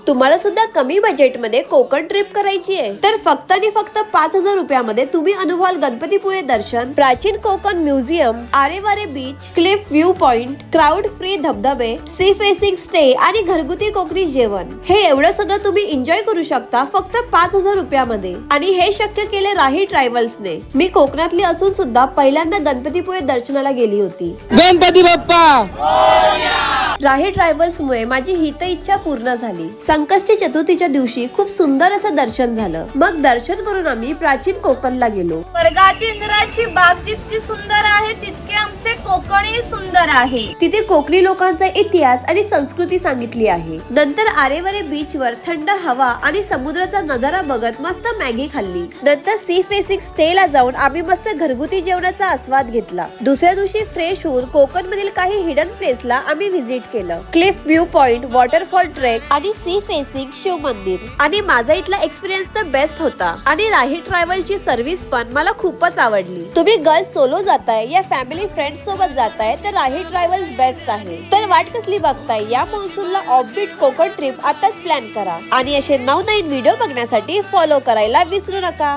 तुम्हाला सुद्धा कमी बजेट मध्ये कोकण ट्रिप करायची आहे तर फक्त आणि फक्त 5,000 रुपयामध्ये तुम्ही अनुभवाल गणपतीपुळे दर्शन, प्राचीन Konkan museum, Aare Ware beach, cliff view point, crowd free धबधबे, सी फेसिंग स्टे आणि घरगुती कोकणी जेवण। हे एवढं सगळं तुम्ही एन्जॉय करू शकता फक्त 5,000 रुपयामध्ये। आणि हे शक्य केले राही ट्रॅव्हल्सने। मी कोकणातली असून सुद्धा पहिल्यांदा गणपतीपुळे दर्शनाला गेली होती। गणपती बाप्पा! राही ट्रॅव्हल्स मुळे माझी ही तर इच्छा पूर्ण झाली। संकष्टी चतुर्थीच्या दिवशी खूप सुंदर असं दर्शन झालं। मग दर्शन करून आम्ही प्राचीन कोकणला गेलो। स्वर्गाची इंद्राची बाग जितकी सुंदर आहे तितके आमचे कोकणही सुंदर आहे। तिथे कोकणी लोकांचा इतिहास आणि संस्कृती सांगितली आहे। नंतर आरेवारे बीच वर थंड हवा आणि समुद्राचा नजारा बघत मस्त मॅगी खाल्ली। नंतर सी फेसिंग स्टे ला जाऊन आम्ही मस्त घरगुती जेवणाचा आस्वाद घेतला। दुसऱ्या दिवशी फ्रेश होऊन कोकण मधील काही हिडन प्लेसला आम्ही व्हिजिट केलं। Cliff view point, waterfall trek आणि सी फेसिंग शिव मंदिर। आणि माझा इथला एक्सपिरियन्स तर बेस्ट होता। आणि राही ट्रॅव्हलची सर्व्हिस पण मला खूपच आवडली। तुम्ही गर्ल्स सोलो जाताय या फॅमिली फ्रेंड्स सोबत जाताय तर राही ट्रॅव्हल्स बेस्ट आहे। तर वाट कसली बघताय, या मॉन्सूनला ऑफबीट कोकण ट्रिप आताच प्लॅन करा। आणि असे नवनवीन व्हिडिओ बघण्यासाठी फॉलो करायला विसरू नका।